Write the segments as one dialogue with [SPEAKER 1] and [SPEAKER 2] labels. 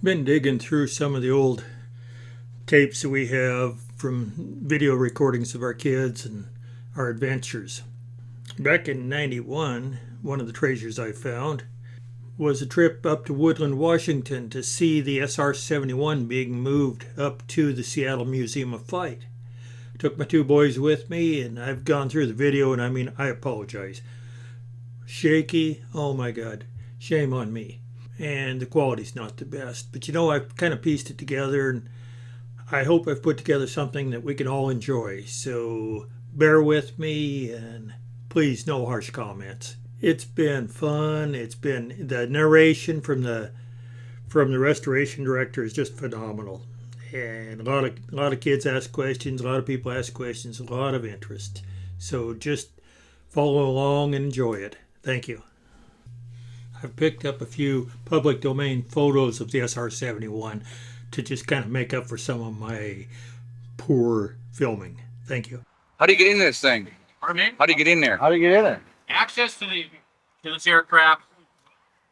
[SPEAKER 1] Been digging through some of the old tapes that we have from video recordings of our kids and our adventures. Back in '91, one of the treasures I found was a trip up to Woodland, Washington to see the SR71 being moved up to the Seattle Museum of Flight. Took my two boys with me, and I've gone through the video, and I apologize. Shaky, oh my god, shame on me. And the quality's not the best. But I've kind of pieced it together, and I hope I've put together something that we can all enjoy. So bear with me, and please, no harsh comments. It's been fun. It's been the narration from the restoration director is just phenomenal, and a lot of kids ask questions, a lot of people ask questions, a lot of interest. So just follow along and enjoy it. Thank you. I've picked up a few public domain photos of the SR71 to just kind of make up for some of my poor filming. Thank you.
[SPEAKER 2] How do you get in this thing?
[SPEAKER 3] Pardon me?
[SPEAKER 2] How do you get in there?
[SPEAKER 4] How do you get in there?
[SPEAKER 3] Access to this aircraft.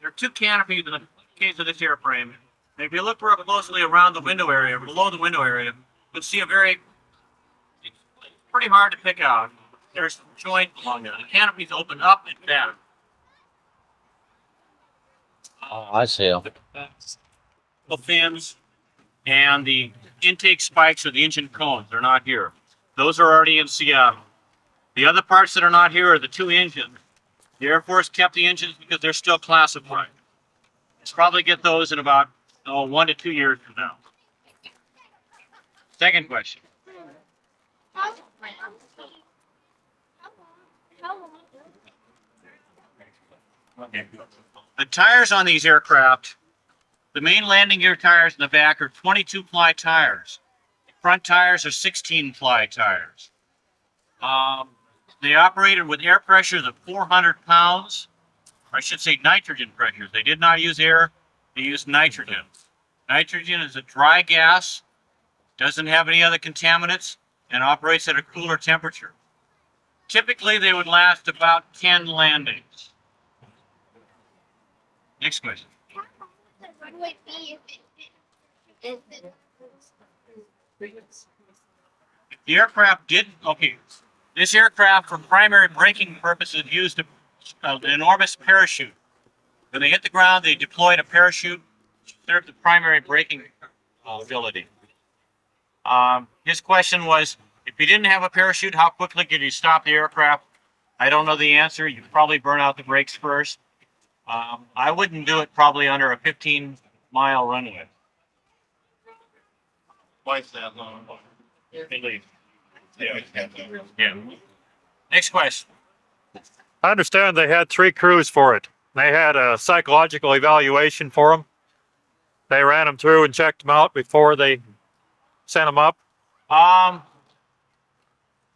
[SPEAKER 3] There are two canopies in the case of this airframe. And if you look real closely around the window area, below the window area, you'll see it's pretty hard to pick out. There's some joints along there. The canopies open up and down.
[SPEAKER 4] Oh, I see.
[SPEAKER 3] The fins and the intake spikes or the engine cones are not here. Those are already in Seattle. The other parts that are not here are the two engines. The Air Force kept the engines because they're still classified. Let's probably get those in about 1 to 2 years from now. Second question. Okay. The tires on these aircraft, the main landing gear tires in the back are 22-ply tires. The front tires are 16-ply tires. They operated with air pressures of 400 pounds, or I should say nitrogen pressures. They did not use air, they used nitrogen. Nitrogen is a dry gas, doesn't have any other contaminants, and operates at a cooler temperature. Typically, they would last about 10 landings. Next question. The aircraft did, this aircraft for primary braking purposes used an enormous parachute. When they hit the ground, they deployed a parachute to serve the primary braking ability. His question was, if you didn't have a parachute, how quickly could you stop the aircraft? I don't know the answer. You'd probably burn out the brakes first. I wouldn't do it probably under a 15-mile runway. Twice that long. At least. Yeah. Next question.
[SPEAKER 5] I understand they had 3 crews for it. They had a psychological evaluation for them. They ran them through and checked them out before they sent them up.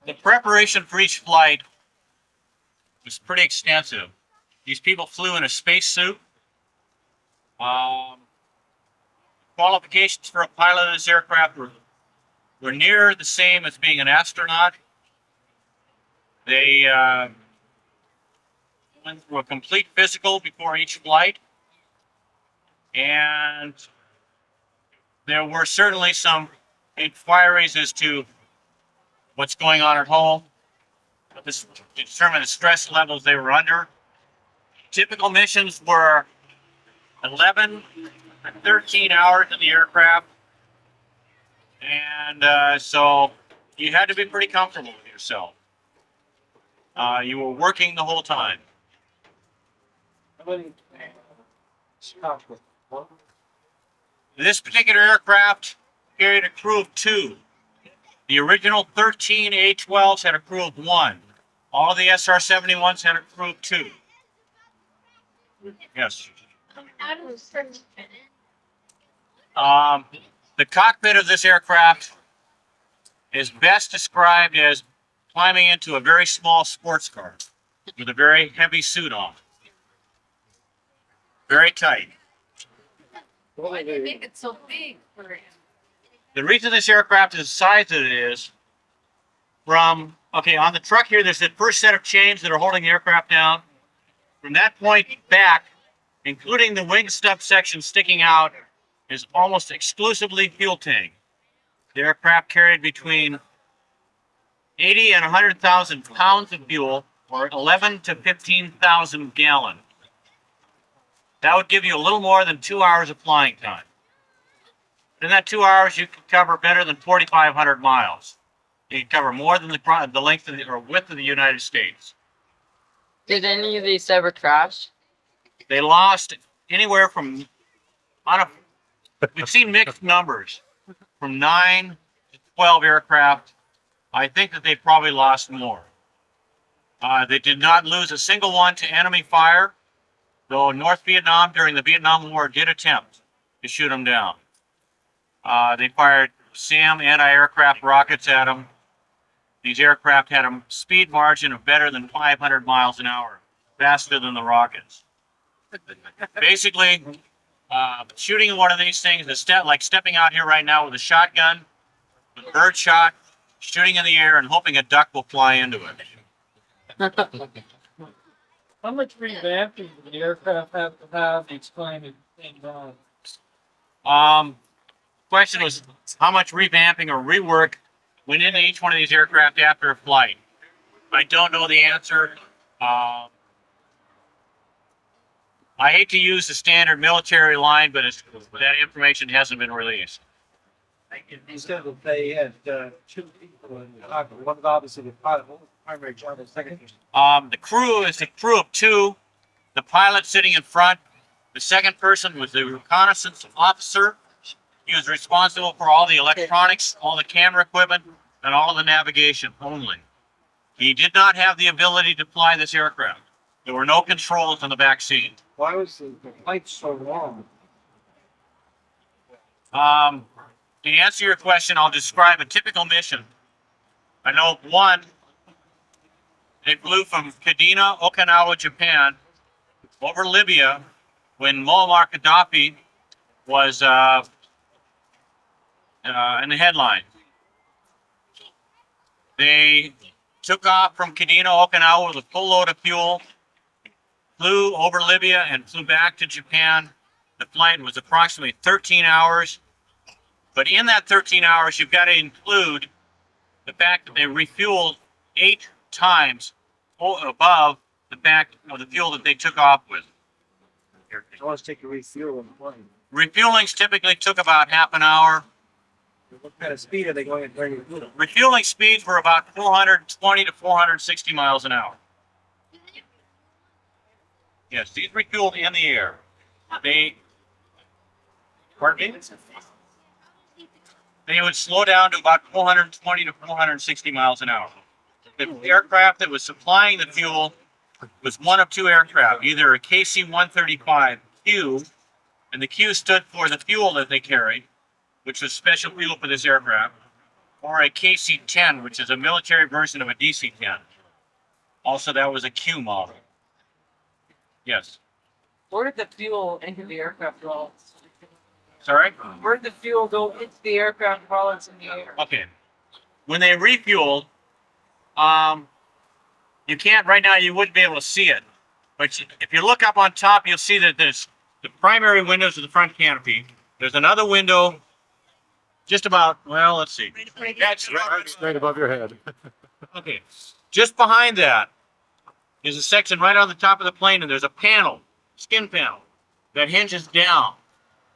[SPEAKER 3] The preparation for each flight was pretty extensive. These people flew in a spacesuit. Qualifications for a pilot of this aircraft were near the same as being an astronaut. They went through a complete physical before each flight. And there were certainly some inquiries as to what's going on at home, to determine the stress levels they were under. Typical missions were 11 and 13 hours in the aircraft. And so you had to be pretty comfortable with yourself. You were working the whole time. This particular aircraft carried a crew of 2. The original 13 A-12s had a crew of 1. All of the SR-71s had a crew of 2. Yes. The cockpit of this aircraft is best described as climbing into a very small sports car with a very heavy suit on. Very tight.
[SPEAKER 6] Why did they make it so big for him?
[SPEAKER 3] The reason this aircraft is the size that it is, on the truck here, there's the first set of chains that are holding the aircraft down. From that point back, including the wing stub section sticking out, is almost exclusively fuel tank. The aircraft carried between 80 and 100,000 pounds of fuel, or 11 to 15,000 gallons. That would give you a little more than 2 hours of flying time. In that 2 hours, you can cover better than 4,500 miles. You can cover more than the length of or width of the United States.
[SPEAKER 2] Did any of these ever crash?
[SPEAKER 3] They lost anywhere from, we've seen mixed numbers, from 9 to 12 aircraft. I think that they probably lost more. They did not lose a single one to enemy fire, though North Vietnam during the Vietnam War did attempt to shoot them down. They fired SAM anti-aircraft rockets at them. These aircraft had a speed margin of better than 500 miles an hour, faster than the rockets. Basically, shooting one of these things is like stepping out here right now with a shotgun, with bird shot, shooting in the air and hoping a duck will fly into it.
[SPEAKER 7] How much revamping do the aircraft have to have to explain it and
[SPEAKER 3] Question was how much revamping or rework went into each one of these aircraft after a flight. I don't know the answer. I hate to use the standard military line, but that information hasn't been released.
[SPEAKER 7] instead of they had 2 people in the cockpit, one obviously the pilot, primary job, the second.
[SPEAKER 3] The crew is a crew of 2. The pilot sitting in front. The second person was the reconnaissance officer. He was responsible for all the electronics, all the camera equipment, and all of the navigation only. He did not have the ability to fly this aircraft. There were no controls on the back seat.
[SPEAKER 7] Why was the flight so long?
[SPEAKER 3] To answer your question, I'll describe a typical mission. I know one, they flew from Kadena, Okinawa, Japan, over Libya when Muammar Gaddafi was in the headline. They took off from Kadena, Okinawa with a full load of fuel, flew over Libya and flew back to Japan. The flight was approximately 13 hours. But in that 13 hours, you've got to include the fact that they refueled 8 times above the fact of the fuel that they took off with.
[SPEAKER 7] It always take a refuel on the plane.
[SPEAKER 3] Refuelings typically took about half an hour.
[SPEAKER 7] What kind of speed are they going at during refueling?
[SPEAKER 3] Refueling speeds were about 420 to 460 miles an hour. Yes, these refueled in the air. Pardon me? They would slow down to about 420 to 460 miles an hour. The aircraft that was supplying the fuel was one of 2 aircraft, either a KC-135Q, and the Q stood for the fuel that they carried, which was special fuel for this aircraft, or a KC-10, which is a military version of a DC-10. Also, that was a Q model. Yes.
[SPEAKER 2] Where did the fuel into the aircraft while it's
[SPEAKER 3] Sorry?
[SPEAKER 2] Where did the fuel go into the aircraft while it's in the air?
[SPEAKER 3] Okay. When they refueled, you can't, right now you wouldn't be able to see it. But if you look up on top, you'll see that there's the primary windows of the front canopy. There's another window just about, well, let's see. That's
[SPEAKER 5] Right above your head.
[SPEAKER 3] okay. Just behind that is a section right on the top of the plane, and there's a panel, skin panel, that hinges down.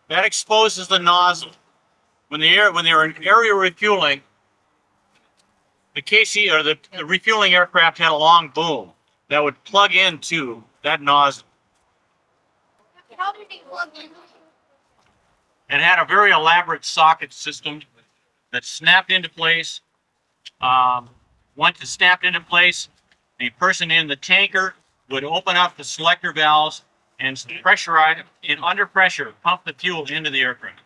[SPEAKER 3] That exposes the nozzle. When they were in area refueling, the KC or the refueling aircraft had a long boom that would plug into that nozzle.
[SPEAKER 6] How did he plug in?
[SPEAKER 3] And had a very elaborate socket system that snapped into place. Once it snapped into place, the person in the tanker would open up the selector valves and pressurize it under pressure, pump the fuel into the aircraft.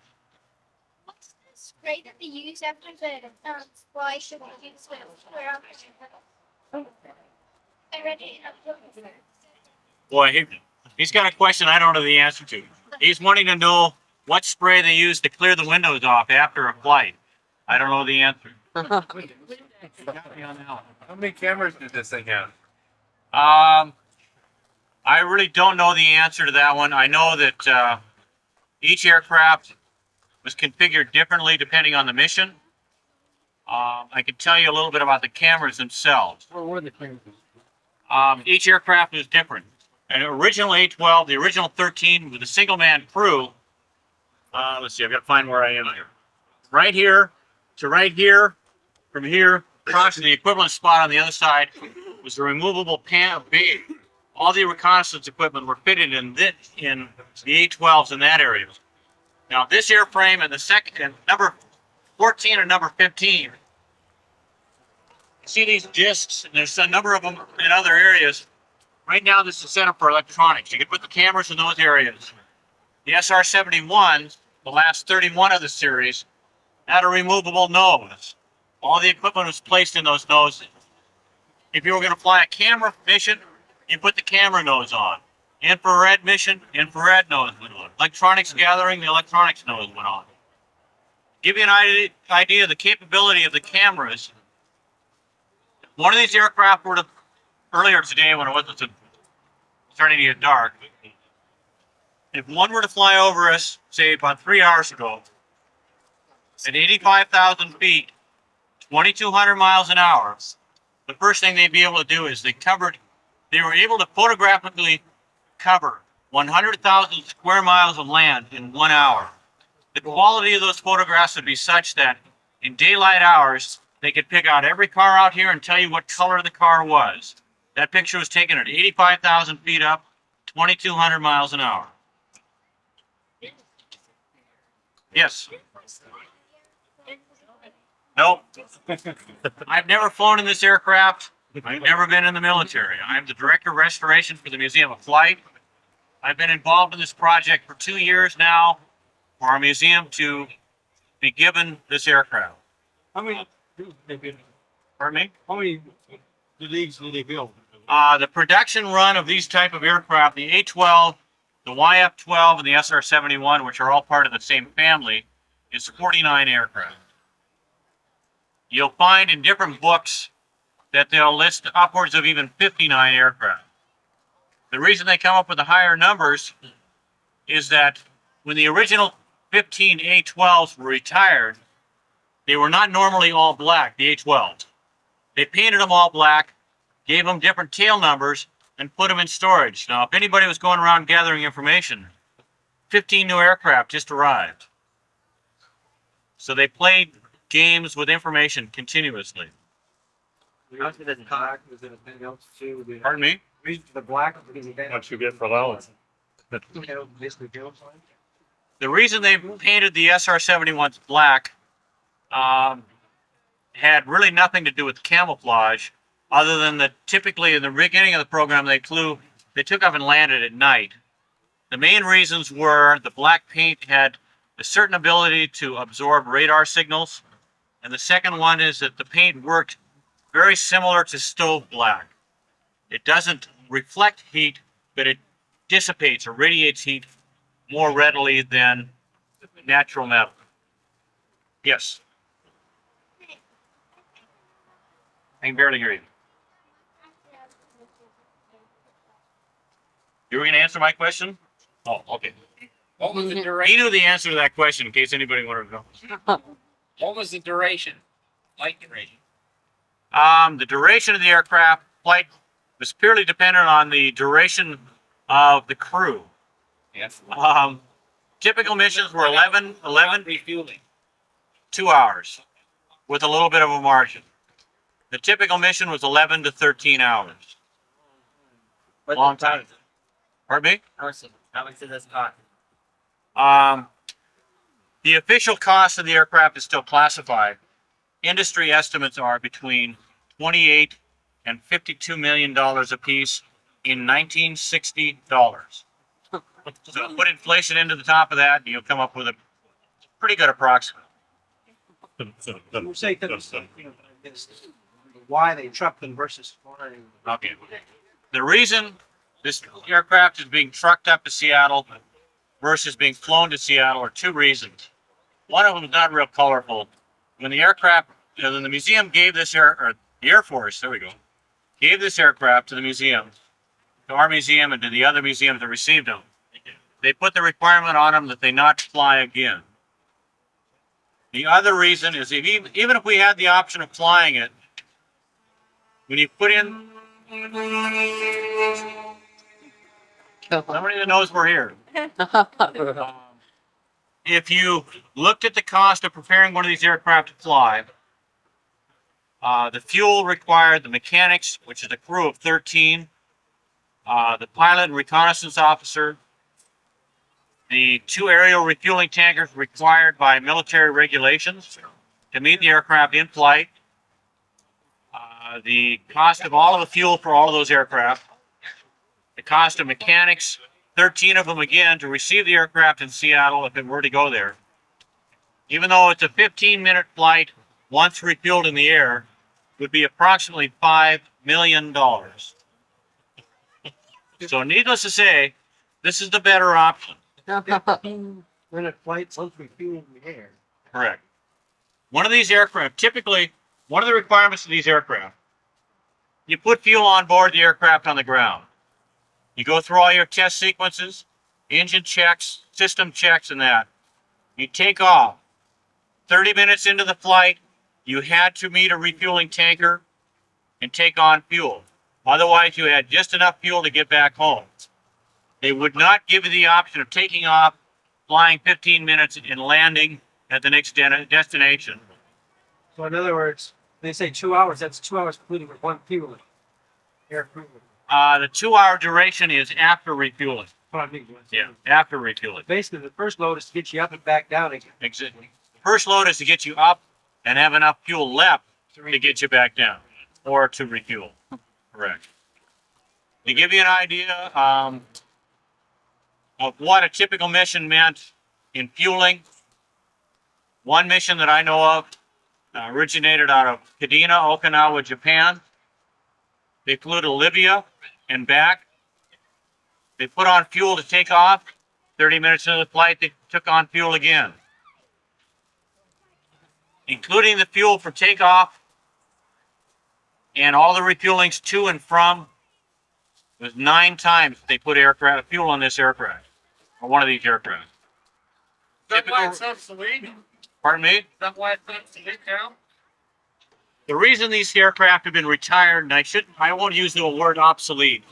[SPEAKER 6] What's the spray that they use after the splice of the use I read it in a book.
[SPEAKER 3] Boy, he's got a question I don't know the answer to. He's wanting to know what spray they use to clear the windows off after a flight. I don't know the answer.
[SPEAKER 7] How many cameras did this thing have?
[SPEAKER 3] I really don't know the answer to that one. I know that each aircraft was configured differently depending on the mission. I can tell you a little bit about the cameras themselves.
[SPEAKER 7] Where were the cameras?
[SPEAKER 3] Each aircraft was different. An original A-12, the original 13 with a single-man crew. Let's see, I've got to find where I am here. Right here to right here, from here across to the equivalent spot on the other side was the removable bay. All the reconnaissance equipment were fitted in the A-12s in that area. Now this airframe and the second, and number 14 and number 15, see these discs, and there's a number of them in other areas. Right now, this is set up for electronics. You can put the cameras in those areas. The SR71, the last 31 of the series, had a removable nose. All the equipment was placed in those noses. If you were going to fly a camera mission, you put the camera nose on. Infrared mission, infrared nose went on. Electronics gathering, the electronics nose went on. Give you an idea of the capability of the cameras. One of these aircraft were to, earlier today when it wasn't starting to get dark, if one were to fly over us, say about 3 hours ago, at 85,000 feet, 2,200 miles an hour, the first thing they'd be able to do is they were able to photographically cover 100,000 square miles of land in 1 hour. The quality of those photographs would be such that in daylight hours, they could pick out every car out here and tell you what color the car was. That picture was taken at 85,000 feet up, 2,200 miles an hour. Yes. Nope. I've never flown in this aircraft. I've never been in the military. I'm the director of restoration for the Museum of Flight. I've been involved in this project for 2 years now for our museum to be given this aircraft.
[SPEAKER 7] How many did they build?
[SPEAKER 3] Pardon me?
[SPEAKER 7] How many of these did they build?
[SPEAKER 3] The production run of these type of aircraft, the A-12, the YF-12, and the SR-71, which are all part of the same family, is 49 aircraft. You'll find in different books that they'll list upwards of even 59 aircraft. The reason they come up with the higher numbers is that when the original 15 A-12s were retired, they were not normally all black, the A-12s. They painted them all black, gave them different tail numbers, and put them in storage. Now, if anybody was going around gathering information, 15 new aircraft just arrived. So they played games with information continuously.
[SPEAKER 7] Was it black? Was it anything else too?
[SPEAKER 3] Pardon me?
[SPEAKER 7] Reason for the black was
[SPEAKER 5] What you get for allowance?
[SPEAKER 3] The reason they painted the SR-71s black had really nothing to do with camouflage, other than that typically in the beginning of the program they took off and landed at night. The main reasons were the black paint had a certain ability to absorb radar signals, and the second one is that the paint worked very similar to stove black. It doesn't reflect heat, but it dissipates or radiates heat more readily than natural metal. Yes. I can barely hear you. You were going to answer my question? Oh, okay.
[SPEAKER 8] What was the
[SPEAKER 3] He
[SPEAKER 8] duration?
[SPEAKER 3] knew the answer to that question in case anybody wanted to know.
[SPEAKER 8] What was the duration? Flight duration.
[SPEAKER 3] The duration of the aircraft flight was purely dependent on the duration of the crew.
[SPEAKER 8] Yes.
[SPEAKER 3] Typical missions were 11
[SPEAKER 8] refueling.
[SPEAKER 3] 2 hours with a little bit of a margin. The typical mission was 11 to 13 hours. Long time. Pardon me?
[SPEAKER 8] How much did this cost?
[SPEAKER 3] The official cost of the aircraft is still classified. Industry estimates are between $28 and $52 million apiece in 1960 dollars. So put inflation into the top of that, and you'll come up with a pretty good approximate.
[SPEAKER 7] You say why they trucked them versus flying.
[SPEAKER 3] Okay. The reason this aircraft is being trucked up to Seattle versus being flown to Seattle are two reasons. One of them is not real colorful. When the aircraft, when the museum gave this the Air Force, there we go, gave this aircraft to the museum, to our museum and to the other museums that received them, they put the requirement on them that they not fly again. The other reason is even if we had the option of flying it, when you put in, somebody that knows we're here. If you looked at the cost of preparing one of these aircraft to fly, the fuel required, the mechanics, which is a crew of 13, the pilot and reconnaissance officer, the 2 aerial refueling tankers required by military regulations to meet the aircraft in flight, the cost of all of the fuel for all of those aircraft, the cost of mechanics, 13 of them again, to receive the aircraft in Seattle if it were to go there. Even though it's a 15-minute flight, once refueled in the air, would be approximately $5 million. So needless to say, this is the better option.
[SPEAKER 7] Minute flights, once we fuel in the air.
[SPEAKER 3] Correct. One of these aircraft, typically, one of the requirements of these aircraft, you put fuel on board the aircraft on the ground. You go through all your test sequences, engine checks, system checks, and that. You take off. 30 minutes into the flight, you had to meet a refueling tanker and take on fuel. Otherwise, you had just enough fuel to get back home. They would not give you the option of taking off, flying 15 minutes, and landing at the next destination.
[SPEAKER 7] So in other words, they say 2 hours, that's 2 hours including with one fueling. Air fueling.
[SPEAKER 3] The 2-hour duration is after refueling.
[SPEAKER 7] What I mean.
[SPEAKER 3] Yeah, after refueling.
[SPEAKER 7] Basically, the first load is to get you up and back down again.
[SPEAKER 3] Exactly. The first load is to get you up and have enough fuel left to get you back down, or to refuel. Correct. To give you an idea of what a typical mission meant in fueling, one mission that I know of originated out of Kadena, Okinawa, Japan. They flew to Libya and back. They put on fuel to take off. 30 minutes into the flight, they took on fuel again. Including the fuel for takeoff and all the refuelings to and from, it was 9 times they put fuel on this aircraft, or one of these aircraft.
[SPEAKER 8] Is that why it's obsolete?
[SPEAKER 3] Pardon me?
[SPEAKER 8] Is that why it's obsolete now?
[SPEAKER 3] The reason these aircraft have been retired, and I won't use the word obsolete.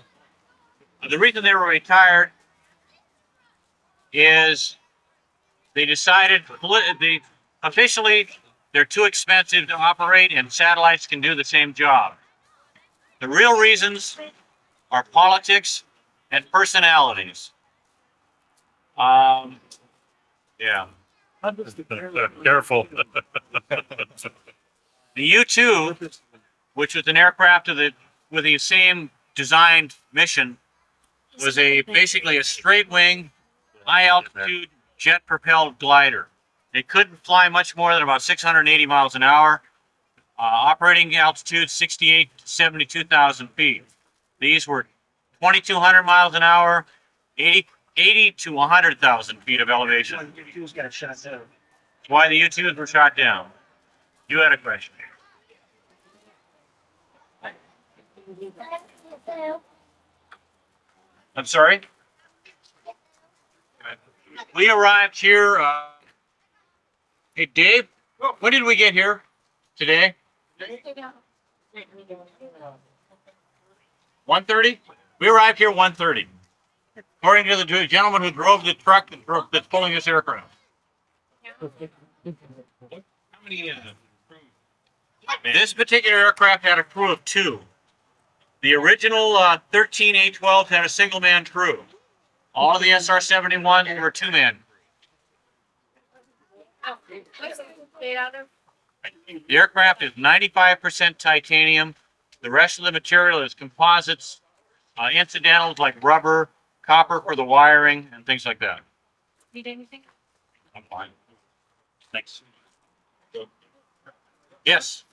[SPEAKER 3] The reason they were retired is they decided officially they're too expensive to operate, and satellites can do the same job. The real reasons are politics and personalities. Yeah.
[SPEAKER 5] Careful.
[SPEAKER 3] The U-2, which was an aircraft with the same designed mission, was basically a straight wing, high altitude, jet propelled glider. It couldn't fly much more than about 680 miles an hour. Operating altitude 68 to 72,000 feet. These were 2,200 miles an hour, 80 to 100,000 feet of elevation.
[SPEAKER 7] U2's got shot down.
[SPEAKER 3] That's why the U-2s were shot down. You had a question. I'm sorry? We arrived here, hey Dave, when did we get here? Today? 1:30? We arrived here 1:30. According to the gentleman who drove the truck that's pulling this aircraft. How many This particular aircraft had a crew of 2. The original 13 A-12s had a single-man crew. All of the SR71s were 2-man. The aircraft is 95% titanium. The rest of the material is composites, incidentals like rubber, copper for the wiring, and things like that.
[SPEAKER 2] Need anything?
[SPEAKER 3] I'm fine. Thanks. Yes.